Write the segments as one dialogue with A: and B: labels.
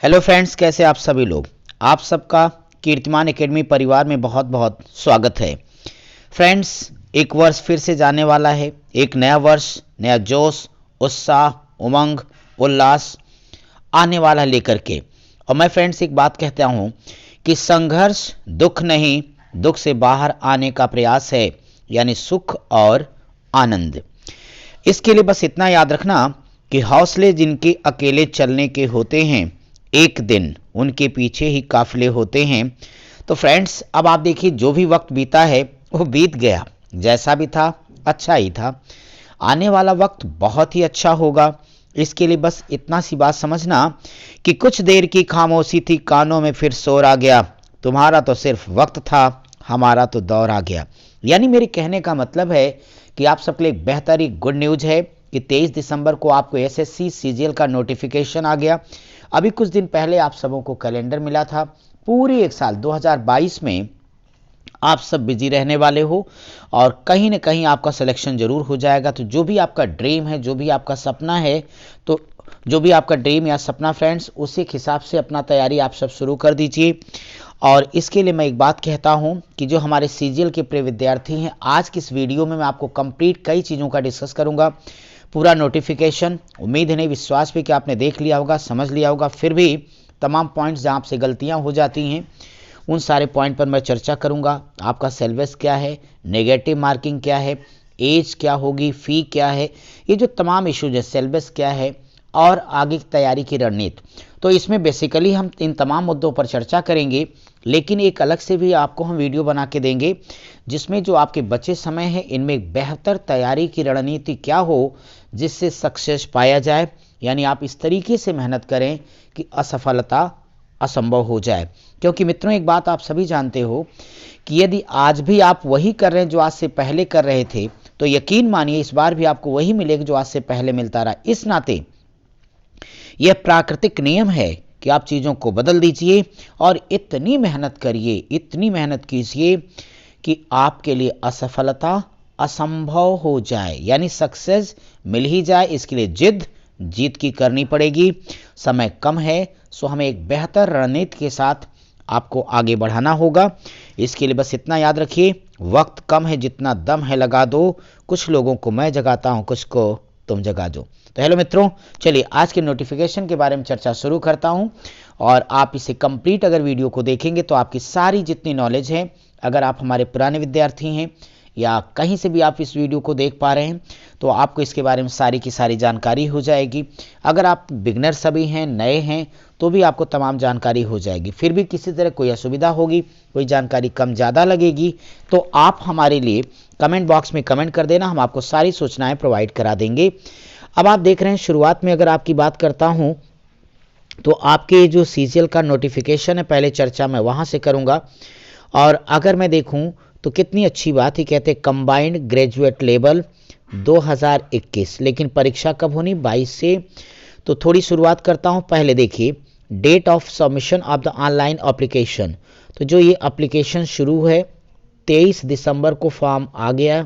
A: Hello friends, कैसे आप सभी लोग। आप सबका कीर्तिमान एकेडमी परिवार में बहुत बहुत स्वागत है। फ्रेंड्स, एक वर्ष फिर से जाने वाला है। एक नया वर्ष, नया जोश, उत्साह, उमंग, उल्लास आने वाला है लेकर के। और मैं फ्रेंड्स एक बात कहता हूँ कि संघर्ष दुख नहीं, दुख से बाहर आने का प्रयास है, यानी सुख और आनंद। इसके लिए बस इतना याद रखना कि हौसले जिनके अकेले चलने के होते हैं, एक दिन उनके पीछे ही काफिले होते हैं। तो फ्रेंड्स, अब आप देखिए, जो भी वक्त बीता है वो बीत गया, जैसा भी था अच्छा ही था। आने वाला वक्त बहुत ही अच्छा होगा। इसके लिए बस इतना सी बात समझना कि कुछ देर की खामोशी थी, कानों में फिर शोर आ गया। तुम्हारा तो सिर्फ वक्त था, हमारा तो दौर आ गया। यानी मेरे कहने का मतलब है कि आप सबके लिए एक बेहतरीन गुड न्यूज है कि 23 दिसंबर को आपको एसएससी सीजीएल का नोटिफिकेशन आ गया। अभी कुछ दिन पहले आप सबों को कैलेंडर मिला था। पूरी एक साल 2022 में आप सब बिजी रहने वाले हो और कहीं ना कहीं आपका सिलेक्शन जरूर हो जाएगा। तो जो भी आपका ड्रीम है, जो भी आपका सपना है, तो जो भी आपका ड्रीम या सपना फ्रेंड्स, उसी के हिसाब से अपना तैयारी आप सब शुरू कर दीजिए। और इसके लिए मैं एक बात कहता हूं कि जो हमारे सीजीएल के प्रिय विद्यार्थी हैं, आज की इस वीडियो में मैं आपको कंप्लीट कई चीज़ों का डिस्कस करूंगा। पूरा नोटिफिकेशन, उम्मीद है नहीं विश्वास पे कि आपने देख लिया होगा, समझ लिया होगा। फिर भी तमाम पॉइंट्स जहाँ आपसे गलतियाँ हो जाती हैं, उन सारे पॉइंट पर मैं चर्चा करूंगा। आपका सिलेबस क्या है, नेगेटिव मार्किंग क्या है, एज क्या होगी, फ़ी क्या है, ये जो तमाम इश्यूज है, सिलेबस क्या है और आगे की तैयारी की रणनीति। तो इसमें बेसिकली हम इन तमाम मुद्दों पर चर्चा करेंगे, लेकिन एक अलग से भी आपको हम वीडियो बना के देंगे जिसमें जो आपके बचे समय है, इनमें एक बेहतर तैयारी की रणनीति क्या हो जिससे सक्सेस पाया जाए। यानी आप इस तरीके से मेहनत करें कि असफलता असंभव हो जाए। क्योंकि मित्रों, एक बात आप सभी जानते हो कि यदि आज भी आप वही कर रहे हैं जो आज से पहले कर रहे थे, तो यकीन मानिए इस बार भी आपको वही मिलेगा जो आज से पहले मिलता रहा। इस नाते यह प्राकृतिक नियम है कि आप चीज़ों को बदल दीजिए और इतनी मेहनत करिए, इतनी मेहनत कीजिए कि आपके लिए असफलता असंभव हो जाए, यानी सक्सेस मिल ही जाए। इसके लिए जिद जीत की करनी पड़ेगी। समय कम है, सो हमें एक बेहतर रणनीति के साथ आपको आगे बढ़ाना होगा। इसके लिए बस इतना याद रखिए, वक्त कम है, जितना दम है लगा दो। कुछ लोगों को मैं जगाता हूं, कुछ को तुम जगा दो। तो हेलो मित्रों, चलिए आज के नोटिफिकेशन के बारे में चर्चा शुरू करता हूं। और आप इसे कंप्लीट अगर वीडियो को देखेंगे तो आपकी सारी जितनी नॉलेज है, अगर आप हमारे पुराने विद्यार्थी हैं या कहीं से भी आप इस वीडियो को देख पा रहे हैं, तो आपको इसके बारे में सारी की सारी जानकारी हो जाएगी। अगर आप बिगनर सभी हैं, नए हैं, तो भी आपको तमाम जानकारी हो जाएगी। फिर भी किसी तरह कोई असुविधा होगी, कोई जानकारी कम ज़्यादा लगेगी, तो आप हमारे लिए कमेंट बॉक्स में कमेंट कर देना, हम आपको सारी सूचनाएं प्रोवाइड करा देंगे। अब आप देख रहे हैं, शुरुआत में अगर आपकी बात करता हूं तो आपके जो सीजीएल का नोटिफिकेशन है, पहले चर्चा मैं वहां से करूंगा। और अगर मैं देखूं तो कितनी अच्छी बात ही कहते हैं कंबाइंड ग्रेजुएट लेवल 2021, लेकिन परीक्षा कब होनी, 22 से। तो थोड़ी शुरुआत करता हूं। पहले देखिए date of submission of the online application. तो जो ये एप्लीकेशन शुरू है 23 दिसंबर को फॉर्म आ गया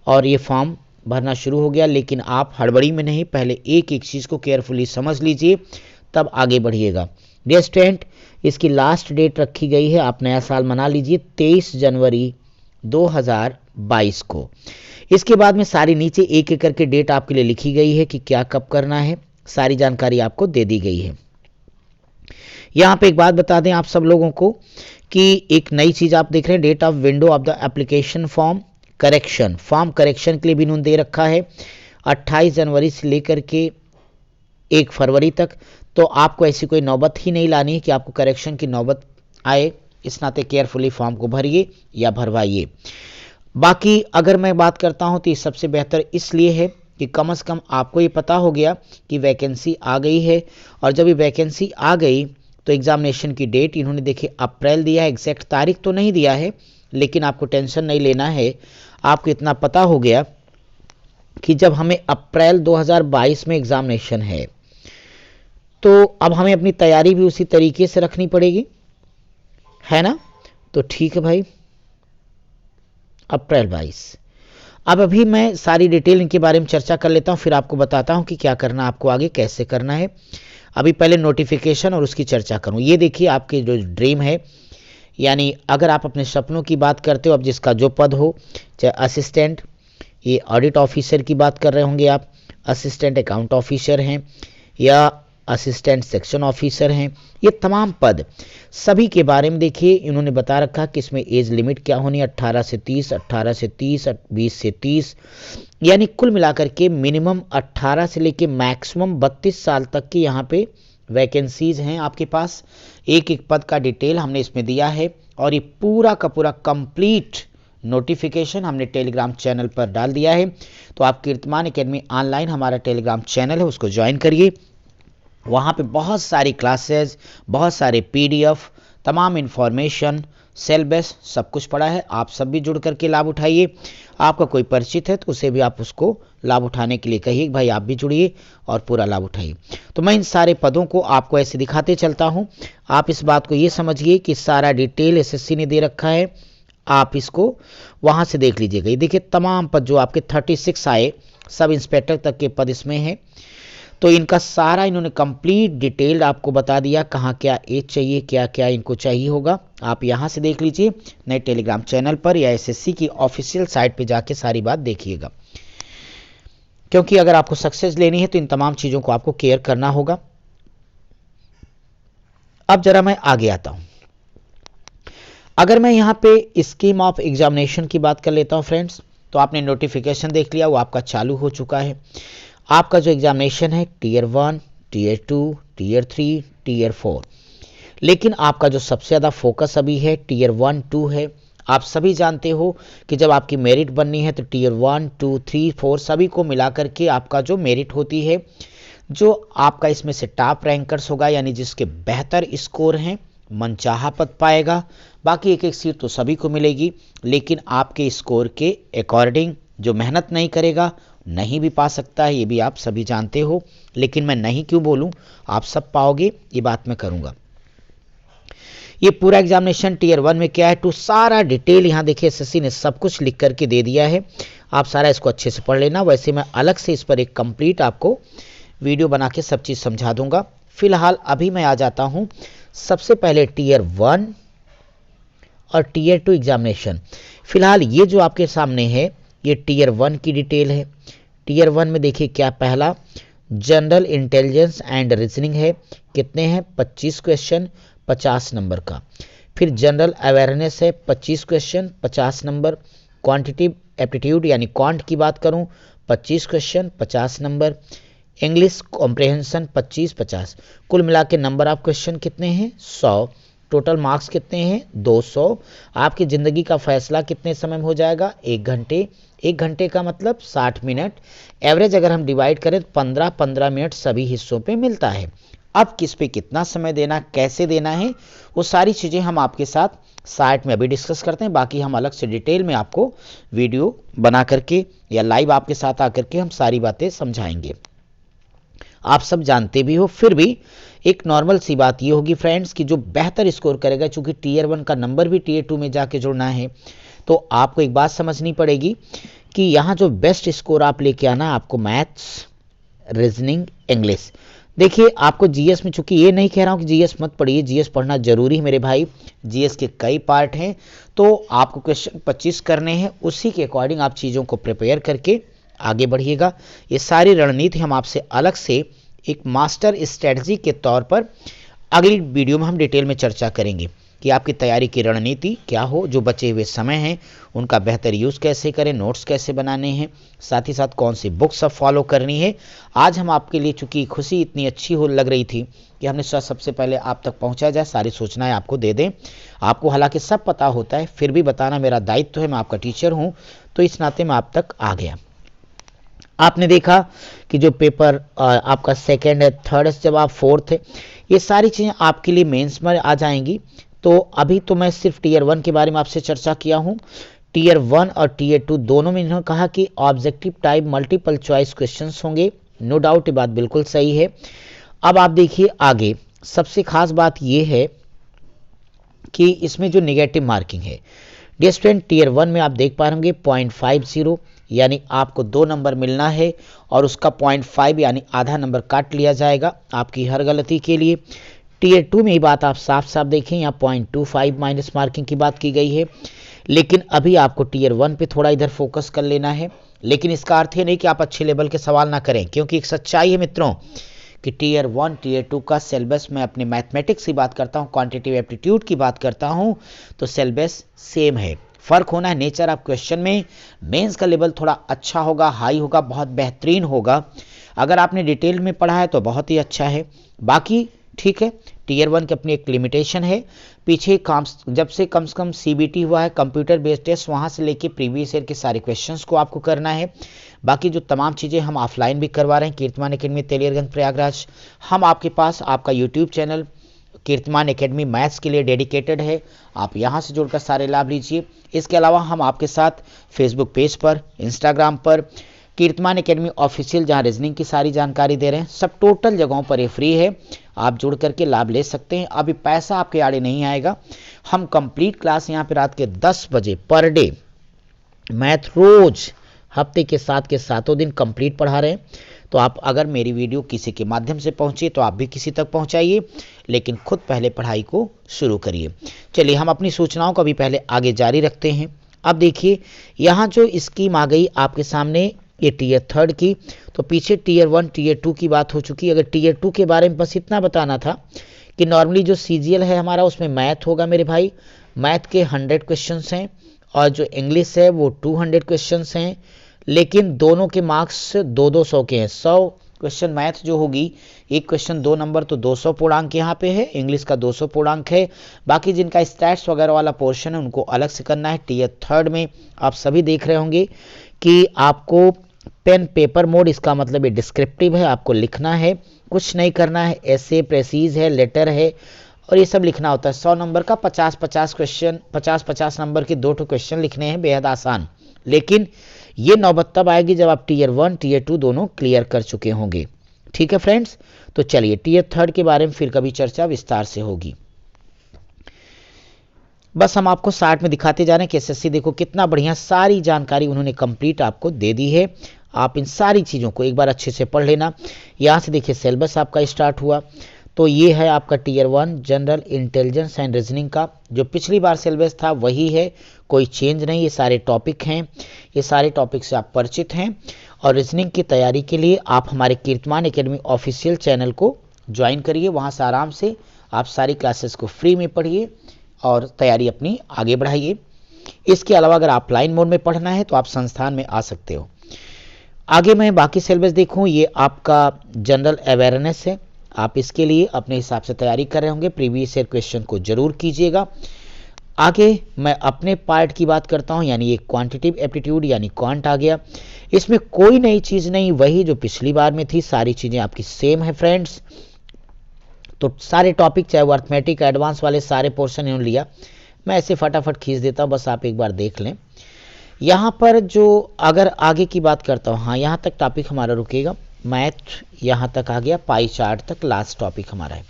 A: और ये फॉर्म भरना शुरू हो गया। लेकिन आप हड़बड़ी में नहीं, पहले एक एक चीज़ को केयरफुली समझ लीजिए, तब आगे बढ़िएगा। डियर स्टूडेंट, इसकी लास्ट डेट रखी गई है, आप नया साल मना लीजिए 23 जनवरी 2022 को। इसके बाद में सारी नीचे एक एक करके डेट आपके लिए लिखी गई है कि क्या कब करना है, सारी जानकारी आपको दे दी गई है। यहाँ पे एक बात बता दें आप सब लोगों को कि एक नई चीज़ आप देख रहे हैं, date of window of the application form correction. Form correction के लिए भी इन्होंने दे रखा है 28 जनवरी से लेकर के 1 फरवरी तक। तो आपको ऐसी कोई नौबत ही नहीं लानी है कि आपको करेक्शन की नौबत आए। इस नाते केयरफुली फॉर्म को भरिए या भरवाइए। बाकी अगर मैं बात करता हूं तो ये सबसे बेहतर इसलिए है कि कम से कम आपको ये पता हो गया कि वैकेंसी आ गई है। और जब ये वैकेंसी आ गई तो एग्जामिनेशन की डेट इन्होंने देखिए अप्रैल दिया है, एग्जैक्ट तारीख तो नहीं दिया है, लेकिन आपको टेंशन नहीं लेना है। आपको इतना पता हो गया कि जब हमें अप्रैल 2022 में एग्जामिनेशन है, तो अब हमें अपनी तैयारी भी उसी तरीके से रखनी पड़ेगी, है ना। तो ठीक है भाई, अप्रैल 22। अब अभी मैं सारी डिटेल इनके बारे में चर्चा कर लेता हूं, फिर आपको बताता हूं कि क्या करना आपको आगे, कैसे करना है। अभी पहले नोटिफिकेशन और उसकी चर्चा करूं। ये देखिए आपके जो ड्रीम है, यानी अगर आप अपने सपनों की बात करते हो, अब जिसका जो पद हो, चाहे असिस्टेंट, ये ऑडिट ऑफिसर की बात कर रहे होंगे आप, असिस्टेंट अकाउंट ऑफिसर हैं या असिस्टेंट सेक्शन ऑफिसर हैं, ये तमाम पद सभी के बारे में देखिए इन्होंने बता रखा कि इसमें एज लिमिट क्या होनी है, 18 से 30, 18 से 30, 20 से 30, यानी कुल मिलाकर के मिनिमम 18 से लेके मैक्सिमम 32 साल तक की यहाँ पे वैकेंसीज हैं आपके पास। एक एक पद का डिटेल हमने इसमें दिया है और ये पूरा का पूरा कंप्लीट नोटिफिकेशन हमने टेलीग्राम चैनल पर डाल दिया है। तो आप कीर्तिमान एकेडमी ऑनलाइन हमारा टेलीग्राम चैनल है, उसको ज्वाइन करिए। वहाँ पे बहुत सारी क्लासेस, बहुत सारे पीडीएफ, तमाम इन्फॉर्मेशन, सिलेबस सब कुछ पड़ा है। आप सब भी जुड़ करके लाभ उठाइए। आपका कोई परिचित है तो उसे भी आप उसको लाभ उठाने के लिए कहिए, भाई आप भी जुड़िए और पूरा लाभ उठाइए। तो मैं इन सारे पदों को आपको ऐसे दिखाते चलता हूँ। आप इस बात को ये समझिए कि सारा डिटेल एसएससी ने दे रखा है, आप इसको वहाँ से देख लीजिएगा। ये देखिए तमाम पद जो आपके 36 आए, सब इंस्पेक्टर तक के पद इसमें हैं। तो इनका सारा इन्होंने कंप्लीट डिटेल्ड आपको बता दिया, कहाँ क्या एज चाहिए, क्या क्या इनको चाहिए होगा। आप यहाँ से देख लीजिए नए टेलीग्राम चैनल पर या एसएससी की ऑफिशियल साइट पे जाके सारी बात देखिएगा, क्योंकि अगर आपको सक्सेस लेनी है तो इन तमाम चीज़ों को आपको केयर करना होगा। अब जरा मैं आगे आता हूँ। अगर मैं यहाँ पे स्कीम ऑफ एग्जामिनेशन की बात कर लेता हूँ फ्रेंड्स, तो आपने नोटिफिकेशन देख लिया, वो आपका चालू हो चुका है। आपका जो एग्जामिनेशन है टीयर 1, टीयर 2, टीयर 3, टीयर 4, लेकिन आपका जो सबसे ज़्यादा फोकस अभी है टीयर 1, 2 है। आप सभी जानते हो कि जब आपकी मेरिट बननी है तो टीयर 1, 2, 3, 4 सभी को मिलाकर के आपका जो मेरिट होती है, जो आपका इसमें से टॉप रैंकर्स होगा, यानी जिसके बेहतर स्कोर हैं, मनचाहा पद पाएगा। बाकी एक एक सीट तो सभी को मिलेगी, लेकिन आपके स्कोर के अकॉर्डिंग जो मेहनत नहीं करेगा नहीं भी पा सकता है, ये भी आप सभी जानते हो। लेकिन मैं नहीं क्यों बोलूं, आप सब पाओगे, ये बात मैं करूंगा। ये पूरा एग्जामिनेशन टीयर 1 में क्या है, टू सारा डिटेल यहाँ देखिए एसएससी ने सब कुछ लिख करके दे दिया है। आप सारा इसको अच्छे से पढ़ लेना। वैसे मैं अलग से इस पर एक कंप्लीट आपको वीडियो बना के सब चीज़ समझा दूंगा। फिलहाल अभी मैं आ जाता हूँ सबसे पहले टीयर 1 और टीयर 2 एग्जामिनेशन। फिलहाल ये जो आपके सामने है ये टीयर 1 की डिटेल है। टीयर 1 में देखिए क्या, पहला जनरल इंटेलिजेंस एंड रीजनिंग है, कितने हैं 25 क्वेश्चन 50 नंबर का। फिर जनरल अवेयरनेस है 25 क्वेश्चन 50 नंबर। क्वांटिटिव एप्टीट्यूड यानी क्वांट की बात करूं 25 क्वेश्चन 50 नंबर। इंग्लिश कॉम्प्रहेंशन 25-50, कुल मिला के नंबर ऑफ क्वेश्चन कितने हैं 100। टोटल मार्क्स कितने हैं 200। आपकी ज़िंदगी का फैसला कितने समय में हो जाएगा 1 घंटे। 1 घंटे का मतलब 60 मिनट। एवरेज अगर हम डिवाइड करें तो 15-15 मिनट सभी हिस्सों पे मिलता है। अब किस पे कितना समय देना, कैसे देना है, वो सारी चीज़ें हम आपके साथ साइट में अभी डिस्कस करते हैं। बाकी हम अलग से डिटेल में आपको वीडियो बना करके या लाइव आपके साथ आकर के हम सारी बातें समझाएंगे। आप सब जानते भी हो, फिर भी एक नॉर्मल सी बात ये होगी फ्रेंड्स कि जो बेहतर स्कोर करेगा, चूंकि टीयर 1 का नंबर भी टीयर 2 में जाके जुड़ना है, तो आपको एक बात समझनी पड़ेगी कि यहाँ जो बेस्ट स्कोर आप लेके आना, आपको मैथ्स, रीजनिंग, इंग्लिश। देखिए आपको जीएस में, चूंकि ये नहीं कह रहा हूँ कि जीएस मत पढ़िए, जीएस पढ़ना जरूरी है मेरे भाई। जीएस के कई पार्ट हैं, तो आपको क्वेश्चन 25 करने हैं, उसी के अकॉर्डिंग आप चीज़ों को प्रिपेयर करके आगे बढ़िएगा। ये सारी रणनीति हम आपसे अलग से एक मास्टर स्ट्रेटजी के तौर पर अगली वीडियो में हम डिटेल में चर्चा करेंगे कि आपकी तैयारी की रणनीति क्या हो। जो बचे हुए समय हैं उनका बेहतर यूज़ कैसे करें, नोट्स कैसे बनाने हैं, साथ ही साथ कौन सी बुक्स अब फॉलो करनी है। आज हम आपके लिए, चूँकि खुशी इतनी अच्छी हो लग रही थी कि हमने सोचा सबसे पहले आप तक पहुँचा जाए, सारी सूचनाएँ आपको दे दें। आपको हालांकि सब पता होता है, फिर भी बताना मेरा दायित्व है, मैं आपका टीचर हूँ, तो इस नाते मैं आप तक आ गया। आपने देखा कि जो पेपर आपका सेकंड है, थर्ड है, जब आप फोर्थ है, ये सारी चीज़ें आपके लिए मेंस में आ जाएंगी। तो अभी तो मैं सिर्फ टीयर 1 के बारे में आपसे चर्चा किया हूँ। टीयर 1 और टीयर 2 दोनों में इन्होंने कहा कि objective type multiple choice questions होंगे। नो डाउट ये बात बिल्कुल सही है। अब आप देखिए आगे, सबसे खास बात ये है कि इसमें जो निगेटिव मार्किंग है, डियर स्टूडेंट टीयर 1 में आप देख पा रहे होंगे 0.50, यानी आपको 2 नंबर मिलना है और उसका 0.5 यानी आधा नंबर काट लिया जाएगा आपकी हर गलती के लिए। टीयर 2 में ही बात आप साफ साफ देखें, यहाँ 0.25 माइनस मार्किंग की बात की गई है। लेकिन अभी आपको टीयर 1 पे थोड़ा इधर फोकस कर लेना है। लेकिन इसका अर्थ ये नहीं कि आप अच्छे लेवल के सवाल ना करें, क्योंकि एक सच्चाई है मित्रों कि टीयर 1 टीयर 2 का सिलेबस, मैं अपने मैथमेटिक्स की बात करता हूँ, क्वांटिटेटिव एप्टीट्यूड की बात करता हूँ, तो सिलेबस सेम है। फर्क होना है नेचर ऑफ क्वेश्चन में। मेंस का लेवल थोड़ा अच्छा होगा, हाई होगा, बहुत बेहतरीन होगा। अगर आपने डिटेल में पढ़ा है तो बहुत ही अच्छा है, बाकी ठीक है। टीयर 1 की अपनी एक लिमिटेशन है। पीछे जब से कम सीबीटी हुआ है, कंप्यूटर बेस्ड टेस्ट, वहाँ से लेके प्रीवियस ईयर के सारे क्वेश्चंस को आपको करना है। बाकी जो तमाम चीज़ें हम ऑफलाइन भी करवा रहे हैं कीर्तिमान एकेडमी तेलियरगंज प्रयागराज। हम आपके पास आपका यूट्यूब चैनल कीर्तिमान एकेडमी मैथ्स के लिए डेडिकेटेड है, आप यहाँ से जुड़कर सारे लाभ लीजिए। इसके अलावा हम आपके साथ फेसबुक पेज पर, इंस्टाग्राम पर कीर्तिमान एकेडमी ऑफिशियल, जहाँ रीजनिंग की सारी जानकारी दे रहे हैं, सब टोटल जगहों पर ये फ्री है, आप जुड़ करके लाभ ले सकते हैं। अभी पैसा आपके आड़े नहीं आएगा। हम कंप्लीट क्लास यहाँ पे रात के 10 बजे पर डे मैथ रोज हफ्ते के 7 के 7 दिन कंप्लीट पढ़ा रहे हैं। तो आप अगर मेरी वीडियो किसी के माध्यम से पहुंचे तो आप भी किसी तक पहुंचाइए, लेकिन खुद पहले पढ़ाई को शुरू करिए। चलिए हम अपनी सूचनाओं को भी पहले आगे जारी रखते हैं। अब देखिए यहाँ जो स्कीम आ गई आपके सामने, ये टीयर 3 की, तो पीछे टीयर 1 टीयर 2 की बात हो चुकी है। अगर टीयर 2 के बारे में बस इतना बताना था कि नॉर्मली जो सीजीएल है हमारा, उसमें मैथ होगा मेरे भाई, मैथ के 100 क्वेश्चंस हैं, और जो इंग्लिश है वो 200 क्वेश्चंस हैं। लेकिन दोनों के मार्क्स 200 के हैं। 100 क्वेश्चन मैथ जो होगी, एक क्वेश्चन 2 नंबर, तो 200 पूर्णांक यहाँ पे है, इंग्लिश का 200 पूर्णांक है। बाकी जिनका स्टैट्स वगैरह वाला पोर्शन है उनको अलग से करना है। टीयर 3 में आप सभी देख रहे होंगे कि आपको पेन पेपर मोड, इसका मतलब ये डिस्क्रिप्टिव है, आपको लिखना है, कुछ नहीं करना है। ऐसे प्रेसीज है, लेटर है, और ये सब लिखना होता है। 100 नंबर का 50-50 क्वेश्चन, 50-50 नंबर के 2 क्वेश्चन लिखने हैं, बेहद आसान। लेकिन ये नौबत तब आएगी जब आप टीयर 1 टीयर 2 दोनों क्लियर कर चुके होंगे। ठीक है फ्रेंड्स, तो चलिए टीयर 3 के बारे में फिर कभी चर्चा विस्तार से होगी। बस हम आपको 60 में दिखाते जा रहे हैं कि एसएससी देखो कितना बढ़िया सारी जानकारी उन्होंने कंप्लीट आपको दे दी है। आप इन सारी चीज़ों को एक बार अच्छे से पढ़ लेना। यहाँ से देखिए सिलेबस आपका स्टार्ट हुआ, तो ये है आपका tier 1 general intelligence and reasoning का, जो पिछली बार सिलेबस था वही है, कोई चेंज नहीं। ये सारे टॉपिक हैं, ये सारे टॉपिक से आप परिचित हैं। और रीजनिंग की तैयारी के लिए आप हमारे कीर्तिमान एकेडमी ऑफिशियल चैनल को ज्वाइन करिए, वहाँ से आराम से आप सारी क्लासेस को फ्री में पढ़िए और तैयारी अपनी आगे बढ़ाइए। इसके अलावा अगर ऑफलाइन मोड में पढ़ना है तो आप संस्थान में आ सकते हो। आगे मैं बाकी सिलेबस देखूं, ये आपका जनरल अवेयरनेस है, आप इसके लिए अपने हिसाब से तैयारी कर रहे होंगे, प्रीवियस ईयर क्वेश्चन को जरूर कीजिएगा। आगे मैं अपने पार्ट की बात करता हूं, यानी ये क्वांटिटेटिव एप्टीट्यूड यानी क्वांट आ गया। इसमें कोई नई चीज़ नहीं, वही जो पिछली बार में थी, सारी चीज़ें आपकी सेम है फ्रेंड्स। तो सारे टॉपिक, चाहे वो अर्थमेटिक एडवांस वाले सारे पोर्शन इन्होंने लिया, मैं ऐसे फटाफट खींच देता हूँ, बस आप एक बार देख लें। यहाँ पर जो अगर आगे की बात करता हूँ, हाँ यहाँ तक टॉपिक हमारा रुकेगा, मैथ यहाँ तक आ गया, पाई चार्ट तक लास्ट टॉपिक हमारा है।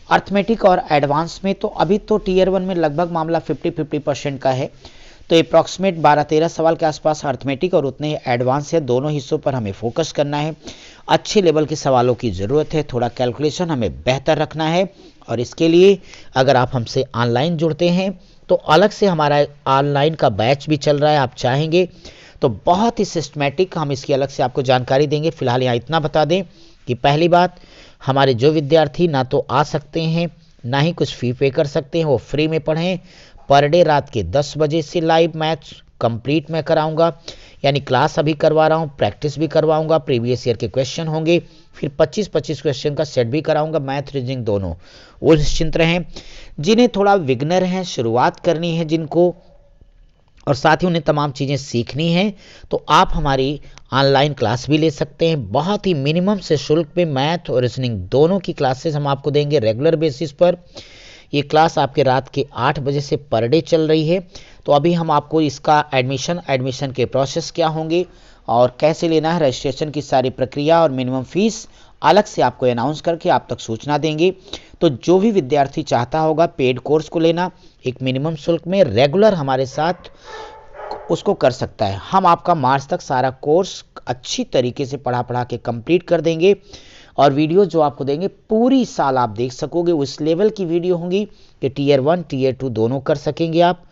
A: अर्थमेटिक और एडवांस में तो अभी तो टीयर 1 में लगभग मामला 50-50% का है, तो अप्रॉक्सीमेट 12-13 सवाल के आसपास अर्थमेटिक और उतने एडवांस है। दोनों हिस्सों पर हमें फोकस करना है, अच्छे लेवल के सवालों की ज़रूरत है, थोड़ा कैलकुलेशन हमें बेहतर रखना है। और इसके लिए अगर आप हमसे ऑनलाइन जुड़ते हैं तो अलग से हमारा ऑनलाइन का बैच भी चल रहा है, आप चाहेंगे तो बहुत ही सिस्टमेटिक हम इसकी अलग से आपको जानकारी देंगे। फिलहाल यहाँ इतना बता दें कि पहली बात, हमारे जो विद्यार्थी ना तो आ सकते हैं ना ही कुछ फ़ी पे कर सकते हैं, वो फ्री में पढ़ें। पर डे रात के 10 बजे से लाइव मैथ्स कंप्लीट मैं कराऊंगा, यानी क्लास अभी करवा रहा हूँ, प्रैक्टिस भी करवाऊंगा, प्रीवियस ईयर के क्वेश्चन होंगे, फिर 25-25 क्वेश्चन का सेट भी कराऊंगा, मैथ रीजनिंग दोनों। वो निश्चिंत रहें। जिन्हें थोड़ा विघ्नर हैं, शुरुआत करनी है जिनको, और साथ ही उन्हें तमाम चीज़ें सीखनी हैं, तो आप हमारी ऑनलाइन क्लास भी ले सकते हैं। बहुत ही मिनिमम से शुल्क पे मैथ और रीजनिंग दोनों की क्लासेस हम आपको देंगे रेगुलर बेसिस पर। ये क्लास आपके रात के 8 बजे से पर डे चल रही है। तो अभी हम आपको इसका एडमिशन के प्रोसेस क्या होंगे और कैसे लेना है, रजिस्ट्रेशन की सारी प्रक्रिया और मिनिमम फीस अलग से आपको अनाउंस करके आप तक सूचना देंगे। तो जो भी विद्यार्थी चाहता होगा पेड कोर्स को लेना, एक मिनिमम शुल्क में रेगुलर हमारे साथ उसको कर सकता है। हम आपका मार्च तक सारा कोर्स अच्छी तरीके से पढ़ा के कंप्लीट कर देंगे और वीडियो जो आपको देंगे पूरी साल आप देख सकोगे। उस लेवल की वीडियो होंगी कि टीयर 1 टीयर 2 दोनों कर सकेंगे आप।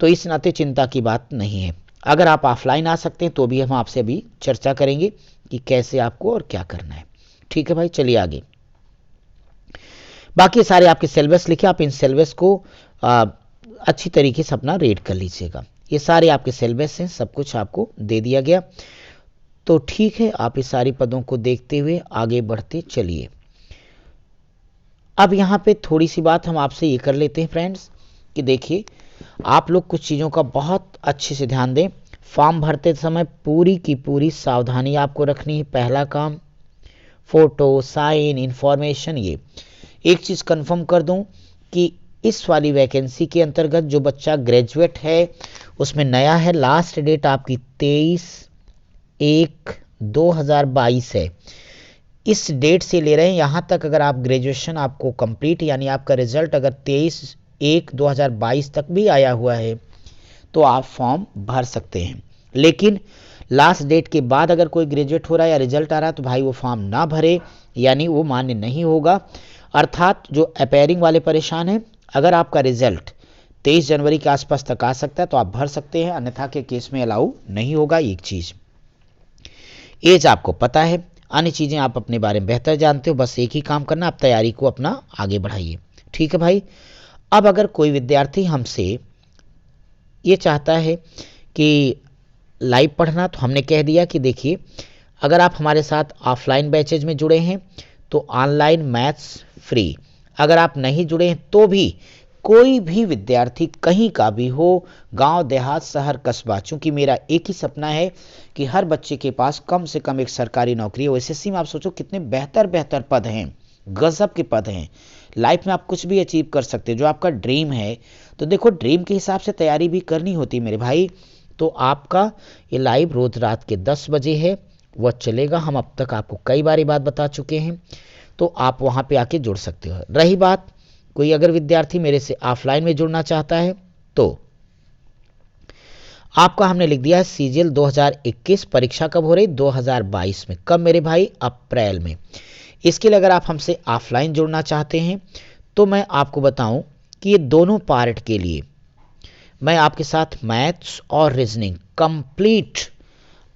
A: तो इस नाते चिंता की बात नहीं है। अगर आप ऑफलाइन आ सकते हैं तो भी हम आपसे अभी चर्चा करेंगे कि कैसे आपको और क्या करना है। ठीक है भाई, चलिए आगे। बाकी सारे आपके सिलेबस लिखे, आप इन सिलेबस को अच्छी तरीके से अपना रीड कर लीजिएगा। ये सारे आपके सिलेबस हैं, सब कुछ आपको दे दिया गया। तो ठीक है, आप इस सारी पदों को देखते हुए आगे बढ़ते चलिए। अब यहाँ पे थोड़ी सी बात हम आपसे ये कर लेते हैं फ्रेंड्स कि देखिए, आप लोग कुछ चीज़ों का बहुत अच्छे से ध्यान दें। फॉर्म भरते समय पूरी की पूरी सावधानी आपको रखनी है। पहला काम, फोटो, साइन, इंफॉर्मेशन। ये एक चीज़ कंफर्म कर दूं कि इस वाली वैकेंसी के अंतर्गत जो बच्चा ग्रेजुएट है उसमें नया है, लास्ट डेट आपकी 23/1/2022 है। इस डेट से ले रहे हैं यहाँ तक। अगर आप ग्रेजुएशन आपको कंप्लीट यानी आपका रिजल्ट अगर 23/1/2022 तक भी आया हुआ है तो आप फॉर्म भर सकते हैं। लेकिन लास्ट डेट के बाद अगर कोई ग्रेजुएट हो रहा है या रिजल्ट आ रहा है तो भाई वो फॉर्म ना भरे, यानी वो मान्य नहीं होगा। अर्थात जो अपेयरिंग वाले परेशान हैं, अगर आपका रिजल्ट 23 जनवरी के आसपास तक आ सकता है तो आप भर सकते हैं, अन्यथा के केस में अलाउ नहीं होगा। एक चीज़, एज आपको पता है, अन्य चीज़ें आप अपने बारे में बेहतर जानते हो। बस एक ही काम करना, आप तैयारी को अपना आगे बढ़ाइए। ठीक है भाई। अब अगर कोई विद्यार्थी हमसे ये चाहता है कि लाइव पढ़ना, तो हमने कह दिया कि देखिए, अगर आप हमारे साथ ऑफलाइन बैचेज में जुड़े हैं तो ऑनलाइन मैथ्स फ्री। अगर आप नहीं जुड़े हैं तो भी कोई भी विद्यार्थी कहीं का भी हो, गांव देहात शहर कस्बा, चूंकि मेरा एक ही सपना है कि हर बच्चे के पास कम से कम एक सरकारी नौकरी हो। एसएससी में आप सोचो कितने बेहतर बेहतर पद हैं, गजब के पद हैं। लाइफ में आप कुछ भी अचीव कर सकते हैं, जो आपका ड्रीम है। तो देखो, ड्रीम के हिसाब से तैयारी भी करनी होती मेरे भाई। तो आपका ये लाइव रोज रात के 10 बजे है, वह चलेगा। हम अब तक आपको कई बार ये बात बता चुके हैं, तो आप वहाँ पे आके जुड़ सकते हो। रही बात, कोई अगर विद्यार्थी मेरे से ऑफलाइन में जुड़ना चाहता है तो आपका हमने लिख दिया है सीजीएल 2021। परीक्षा कब हो रही? 2022 में। कब मेरे भाई? अप्रैल में। इसके लिए अगर आप हमसे ऑफलाइन जुड़ना चाहते हैं तो मैं आपको बताऊं कि ये दोनों पार्ट के लिए मैं आपके साथ मैथ्स और रीजनिंग कंप्लीट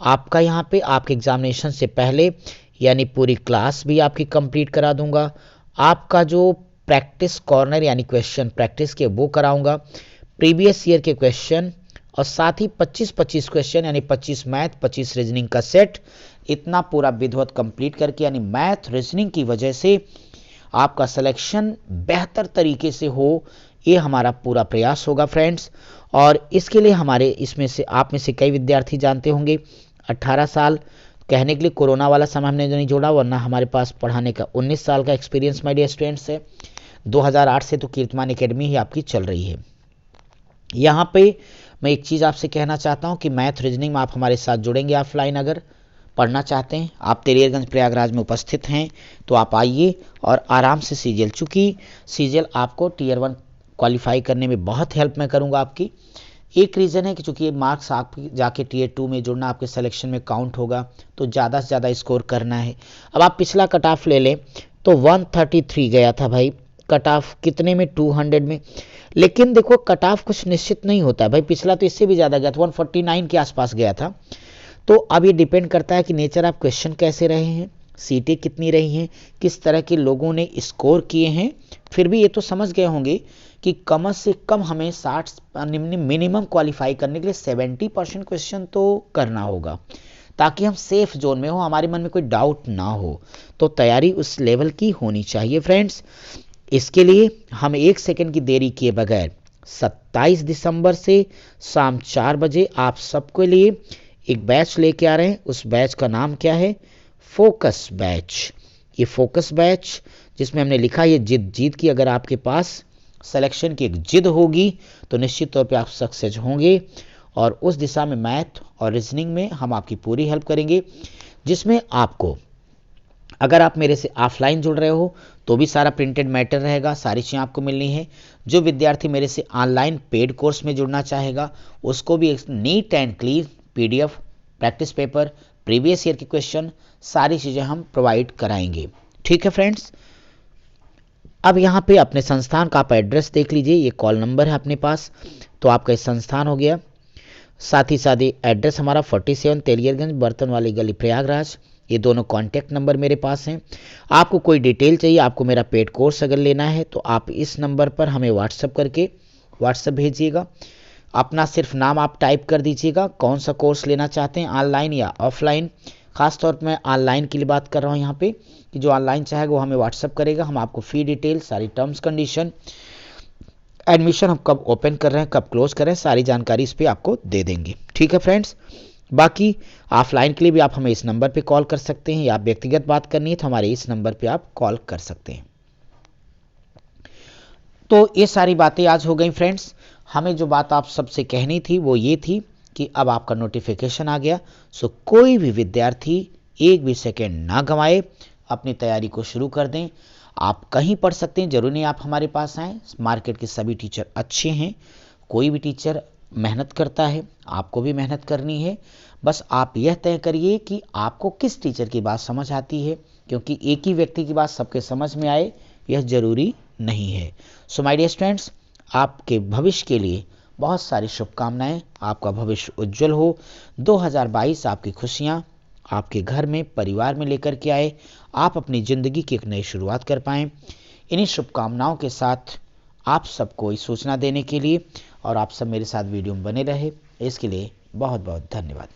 A: आपका यहाँ पे आपके एग्जामिनेशन से पहले यानी पूरी क्लास भी आपकी कंप्लीट करा दूंगा। आपका जो प्रैक्टिस कॉर्नर यानी क्वेश्चन प्रैक्टिस के वो कराऊंगा, प्रीवियस ईयर के क्वेश्चन, और साथ ही 25-25 क्वेश्चन यानी 25 मैथ 25 रीजनिंग का सेट, इतना पूरा विधिवत कंप्लीट करके यानी मैथ रीजनिंग की वजह से आपका सिलेक्शन बेहतर तरीके से हो, ये हमारा पूरा प्रयास होगा फ्रेंड्स। और इसके लिए हमारे इसमें से आप में से कई विद्यार्थी जानते होंगे 18 साल, कहने के लिए कोरोना वाला समय हमने जो नहीं जोड़ा, वरना हमारे पास पढ़ाने का 19 साल का एक्सपीरियंस माय डियर स्टूडेंट्स है। 2008 से तो कीर्तिमान एकेडमी ही आपकी चल रही है। यहाँ पे मैं एक चीज़ आपसे कहना चाहता हूँ कि मैथ रीजनिंग में आप हमारे साथ जुड़ेंगे ऑफलाइन अगर पढ़ना चाहते हैं। आप तेलियरगंज प्रयागराज में उपस्थित हैं तो आप आइए और आराम से सीजीएल, चूँकि सीजीएल आपको टीयर 1 क्वालिफाई करने में बहुत हेल्प मैं करूँगा आपकी। एक रीज़न है कि चूँकि ये मार्क्स आप जाके टीयर 2 में जुड़ना आपके सिलेक्शन में काउंट होगा, तो ज़्यादा से ज़्यादा स्कोर करना है। अब आप पिछला कट ऑफ ले लें तो 133 गया था भाई, कट ऑफ कितने में? 200 में। लेकिन देखो, कट ऑफ कुछ निश्चित नहीं होता है भाई, पिछला तो इससे भी ज़्यादा गया था, 149 के आसपास गया था। तो अब ये डिपेंड करता है कि नेचर ऑफ क्वेश्चन कैसे रहे हैं, सीटें कितनी रही हैं, किस तरह के लोगों ने स्कोर किए हैं। फिर भी ये तो समझ गए होंगे कि कम से कम हमें 60 मिनिमम क्वालिफाई करने के लिए 70% क्वेश्चन तो करना होगा, ताकि हम सेफ जोन में हो, हमारे मन में कोई डाउट ना हो। तो तैयारी उस लेवल की होनी चाहिए फ्रेंड्स। इसके लिए हम 1 सेकंड की देरी किए बगैर 27 दिसंबर से शाम 4 बजे आप सबके लिए एक बैच लेके आ रहे हैं। उस बैच का नाम क्या है? Focus batch. ये फोकस बैच जिसमें हमने लिखा ये जिद जीत की, अगर आपके पास सिलेक्शन की एक जिद होगी तो निश्चित तौर पे आप सक्सेस होंगे। और उस दिशा में मैथ और रीजनिंग में हम आपकी पूरी हेल्प करेंगे, जिसमें आपको अगर आप मेरे से ऑफलाइन जुड़ रहे हो तो भी सारा प्रिंटेड मैटर रहेगा, सारी चीज़ें आपको मिलनी है। जो विद्यार्थी मेरे से ऑनलाइन पेड कोर्स में जुड़ना चाहेगा उसको भी एक neat and clean PDF, practice paper, previous year के क्वेश्चन, सारी चीज़ें हम प्रोवाइड कराएंगे। ठीक है फ्रेंड्स, अब यहाँ पे अपने संस्थान का आप एड्रेस देख लीजिए, ये कॉल नंबर है अपने पास, तो आपका इस संस्थान हो गया। साथ ही साथ एड्रेस हमारा 47 तेलियरगंज, बर्तन वाली गली, प्रयागराज। ये दोनों कॉन्टैक्ट नंबर मेरे पास हैं। आपको कोई डिटेल चाहिए, आपको मेरा पेड कोर्स अगर लेना है तो आप इस नंबर पर हमें व्हाट्सएप भेजिएगा। अपना सिर्फ नाम आप टाइप कर दीजिएगा, कौन सा कोर्स लेना चाहते हैं, ऑनलाइन या ऑफलाइन। खासतौर पर मैं ऑनलाइन के लिए बात कर रहा हूँ यहाँ पे, कि जो ऑनलाइन चाहेगा वो हमें व्हाट्सएप करेगा। हम आपको फी डिटेल, सारी टर्म्स कंडीशन, एडमिशन हम कब ओपन कर रहे हैं, कब क्लोज कर रहे हैं, सारी जानकारी इस पर आपको दे देंगे। ठीक है फ्रेंड्स, बाकी ऑफलाइन के लिए भी आप हमें इस नंबर पे कॉल कर सकते हैं, या आप व्यक्तिगत बात करनी है तो हमारे इस नंबर पे आप कॉल कर सकते हैं। तो ये सारी बातें आज हो गई फ्रेंड्स। हमें जो बात आप सबसे कहनी थी वो ये थी कि अब आपका नोटिफिकेशन आ गया, सो कोई भी विद्यार्थी एक भी सेकेंड ना गंवाए, अपनी तैयारी को शुरू कर दें। आप कहीं पढ़ सकते हैं, जरूरी नहीं आप हमारे पास आएँ। मार्केट के सभी टीचर अच्छे हैं, कोई भी टीचर मेहनत करता है, आपको भी मेहनत करनी है। बस आप यह तय करिए कि आपको किस टीचर की बात समझ आती है, क्योंकि एक ही व्यक्ति की बात सबके समझ में आए यह जरूरी नहीं है। सो माय डियर स्टूडेंट्स, आपके भविष्य के लिए बहुत सारी शुभकामनाएं। आपका भविष्य उज्जवल हो। 2022 आपकी खुशियां आपके घर में, परिवार में लेकर के आए। आप अपनी ज़िंदगी की एक नई शुरुआत कर पाएं। इन्हीं शुभकामनाओं के साथ आप सबको सूचना देने के लिए, और आप सब मेरे साथ वीडियो में बने रहे, इसके लिए बहुत बहुत धन्यवाद।